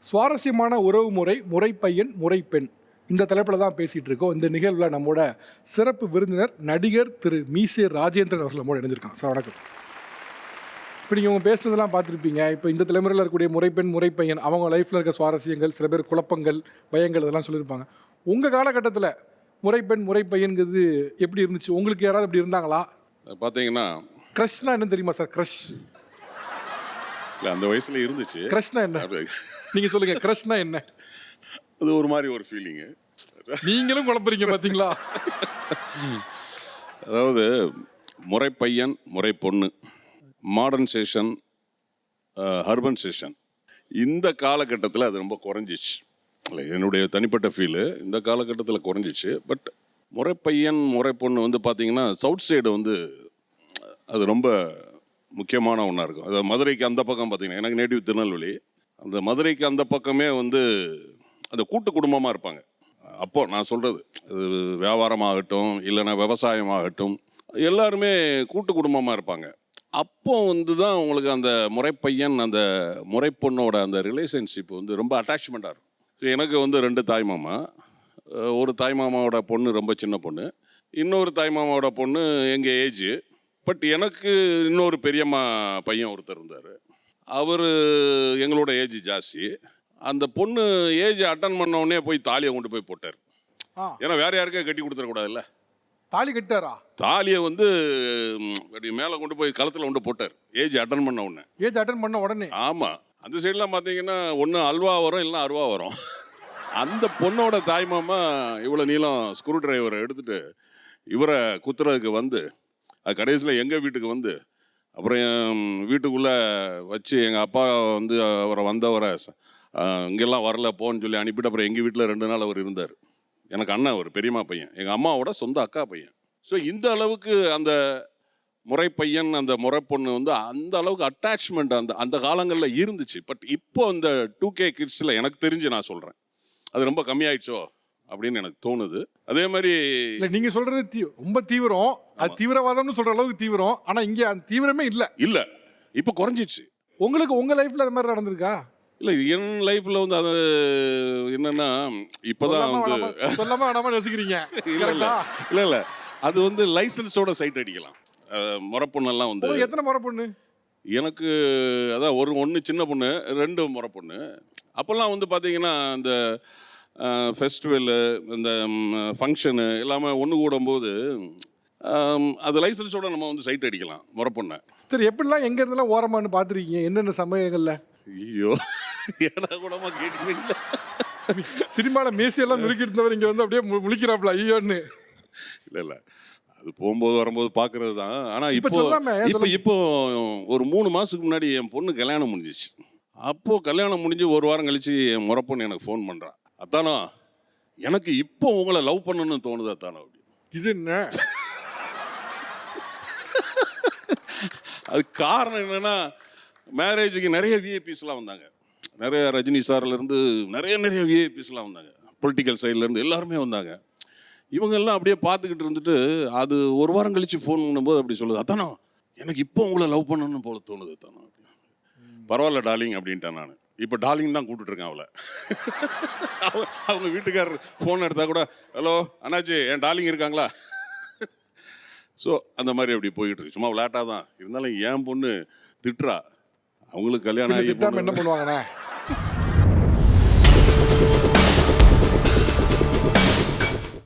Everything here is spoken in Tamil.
சுவாரஸ்யமான உறவு முறை, முறைப்பையன், முறைப்பெண். இந்த தலைப்பில் தான் பேசிகிட்டு இருக்கோம். இந்த நிகழ்வில் நம்மோட சிறப்பு விருந்தினர் நடிகர் திரு மீசே ராஜேந்திரன் அவர்கள் நம்மோட இணைஞ்சிருக்காங்க. சார் வணக்கம். இப்போ நீங்கள் உங்கள் பேசுனதெல்லாம் பார்த்துருப்பீங்க. இப்போ இந்த தலைமுறையில் இருக்கக்கூடிய முறைப்பெண், முறைப்பையன், அவங்க லைஃப்பில் இருக்க சுவாரஸ்யங்கள், சில பேர் குழப்பங்கள், பயங்கள் இதெல்லாம் சொல்லியிருப்பாங்க. உங்கள் காலகட்டத்தில் முறைப்பெண், முறைப்பையன்கிறது எப்படி இருந்துச்சு? உங்களுக்கு யாராவது அப்படி இருந்தாங்களா? பார்த்தீங்கன்னா க்ரஷ்னா என்னன்னு தெரியுமா சார்? க்ரஷ் இல்லை, அந்த வயசுல இருந்துச்சு. க்ரஷ்னா என்ன? நீங்கள் சொல்லுங்கள், க்ரஷ்னா என்ன? அது ஒரு மாதிரி ஒரு ஃபீலிங்கு. நீங்களும் குழப்பறீங்க பார்த்தீங்களா? அதாவது முறைப்பையன், முறை பொண்ணு, மாடர்ன் சேஷன், அர்பன் சேஷன், இந்த காலகட்டத்தில் அது ரொம்ப குறைஞ்சிச்சு. இல்லை, என்னுடைய தனிப்பட்ட ஃபீலு இந்த காலகட்டத்தில் குறைஞ்சிச்சு. பட் முறைப்பையன், முறை பொண்ணு வந்து பார்த்தீங்கன்னா சவுத் சைடு வந்து அது ரொம்ப முக்கியமான ஒன்றா இருக்கும். அது மதுரைக்கு அந்த பக்கம் பார்த்தீங்கன்னா, எனக்கு நேட்டிவ் திருநெல்வேலி, அந்த மதுரைக்கு அந்த பக்கமே வந்து அந்த கூட்டு குடும்பமாக இருப்பாங்க. அப்போது நான் சொல்கிறது, அது வியாபாரமாகட்டும் இல்லைன்னா விவசாயமாகட்டும், எல்லாருமே கூட்டு குடும்பமாக இருப்பாங்க. அப்போ வந்து தான் உங்களுக்கு அந்த முறைப்பையன், அந்த முறைப்பொண்ணோட அந்த ரிலேஷன்ஷிப் வந்து ரொம்ப அட்டாச்மெண்ட்டாக இருக்கும். எனக்கு வந்து 2 தாய்மாமா. ஒரு தாய்மாமாவோட பொண்ணு ரொம்ப சின்ன பொண்ணு, இன்னொரு தாய்மாமாவோட பொண்ணு எங்கள் ஏஜ். பட் எனக்கு இன்னொரு பெரியம்மா பையன் ஒருத்தர் இருந்தார். அவர் எங்களோட ஏஜ் ஜாஸ்தி. அந்த பொண்ணு ஏஜ் அட்டன் பண்ண உடனே போய் தாலியை கொண்டு போய் போட்டார். ஏன்னா வேற யாருக்கே கட்டி கொடுத்துடக்கூடாதுல்ல. தாலி கட்டாரா? தாலியை வந்து மேலே கொண்டு போய் களத்தில் கொண்டு போட்டார் ஏஜ் அட்டன் பண்ண உடனே. ஏஜ் அட்டன் பண்ண உடனே? ஆமாம். அந்த சைட்லாம் பார்த்தீங்கன்னா ஒன்று அல்வா வரும், இல்லைன்னா அருவா வரும். அந்த பொண்ணோட தாய்மாமா இவ்வளோ நீளம் ஸ்க்ரூ டிரைவரை எடுத்துகிட்டு இவரை குத்துறதுக்கு வந்து, அது கடைசியில் எங்கள் வீட்டுக்கு வந்து, அப்புறம் என் வீட்டுக்குள்ளே வச்சு எங்கள் அப்பா வந்து அவரை வந்தவரை இங்கெல்லாம் வரல போன்னு சொல்லி அனுப்பிட்டு, அப்புறம் எங்கள் வீட்டில் 2 நாள் அவர் இருந்தார். எனக்கு அண்ணன், ஒரு பெரியம்மா பையன், எங்கள் அம்மாவோட சொந்த அக்கா பையன். ஸோ இந்த அளவுக்கு அந்த முறைப்பையன், அந்த முறைப்பொண்ணு வந்து அந்த அளவுக்கு அட்டாச்மெண்ட் அந்த அந்த காலங்களில் இருந்துச்சு. பட் இப்போ இந்த 2K கிட்ஸில் எனக்கு தெரிஞ்சு நான் சொல்கிறேன், அது ரொம்ப கம்மியாயிடுச்சோ அப்படின்னு எனக்கு தோணுது. அதே மாதிரி இல்லை, நீங்கள் சொல்கிறது ரொம்ப தீவிரம். அது தீவிரவாதம்னு சொல்கிற அளவுக்கு தீவிரம். ஆனால் இங்கே அந்த தீவிரமே இல்லை. இல்லை, இப்போ குறைஞ்சிச்சு. உங்களுக்கு உங்கள் லைஃப்பில் அது மாதிரி நடந்திருக்கா? இல்லை, என் லைஃப்பில் வந்து அது என்னென்னா, இப்போ தான் வந்து சொல்லாமல் வேணாமல் யோசிக்கிறீங்க. இல்லை இல்லை, அது வந்து லைசன்ஸோட சைட் அடிக்கலாம். முறைப்பொண்ணெல்லாம் வந்து எத்தனை முறை பொண்ணு? எனக்கு அதான் ஒன்று சின்ன பொண்ணு, 2 முறை பொண்ணு. அப்போல்லாம் வந்து பார்த்தீங்கன்னா இந்த ஃபெஸ்டிவலு, இந்த ஃபங்க்ஷனு எல்லாமே ஒன்று கூடும்போது அது லைசன்ஸோட நம்ம வந்து சைட் அடிக்கலாம் முறை பொண்ணை. சரி, எப்படிலாம் எங்கே இருந்தெல்லாம் ஓரமானு பார்த்துருக்கீங்க? என்னென்ன சமயங்களில்? ஐயோ, ஏடா கூடமா கேட்குறீங்களா? சினிமாவில் மேசியெல்லாம் முறுக்கிட்டு இருந்தவர் இங்கே வந்து அப்படியே முழிக்கிறாப்ல ஐயோன்னு. இல்லை இல்லை, அது போகும்போது வரும்போது பார்க்கறது தான். ஆனால் இப்போ ஒரு 3 மாதத்துக்கு முன்னாடி என் பொண்ணு கல்யாணம் முடிஞ்சிச்சு. அப்போது கல்யாணம் முடிஞ்சு 1 வாரம் கழித்து என் முறை பொண்ணு எனக்கு ஃபோன் பண்ணுறான், அத்தானோ எனக்கு இப்போ உங்களை லவ் பண்ணணும்னு தோணுது அத்தானோ அப்படி. இது என்ன? அது காரணம் என்னென்னா, மேரேஜுக்கு நிறைய விஐபிஸ்லாம் வந்தாங்க. நிறைய ரஜினி சார்லேருந்து நிறைய விஐபிஸ்லாம் வந்தாங்க. பொலிட்டிக்கல் சைட்லேருந்து எல்லாருமே வந்தாங்க. இவங்கெல்லாம் அப்படியே பார்த்துக்கிட்டு இருந்துட்டு, அது 1 வாரம் கழித்து ஃபோன் பண்ணும்போது அப்படி சொல்லுது, அத்தானோ எனக்கு இப்போ உங்களை லவ் பண்ணணும்னு போல தோணுது அத்தானோ. பரவாயில்ல டார்லிங் அப்படின்ட்டேன் நான். இப்போ டார்லிங் தான் கூப்பிட்டுருக்கேன் அவளை. அவங்க வீட்டுக்காரர் ஃபோன் எடுத்தால் கூட, ஹலோ அண்ணாச்சி, என் டார்லிங் இருக்காங்களா? ஸோ அந்த மாதிரி அப்படி போயிட்டு இருக்கு. சும்மா விளையாட்டாக தான் இருந்தாலும் என் பொண்ணு திட்டுறா. அவங்களுக்கு கல்யாணம் ஆகி என்ன பண்ணுவாங்கண்ணே?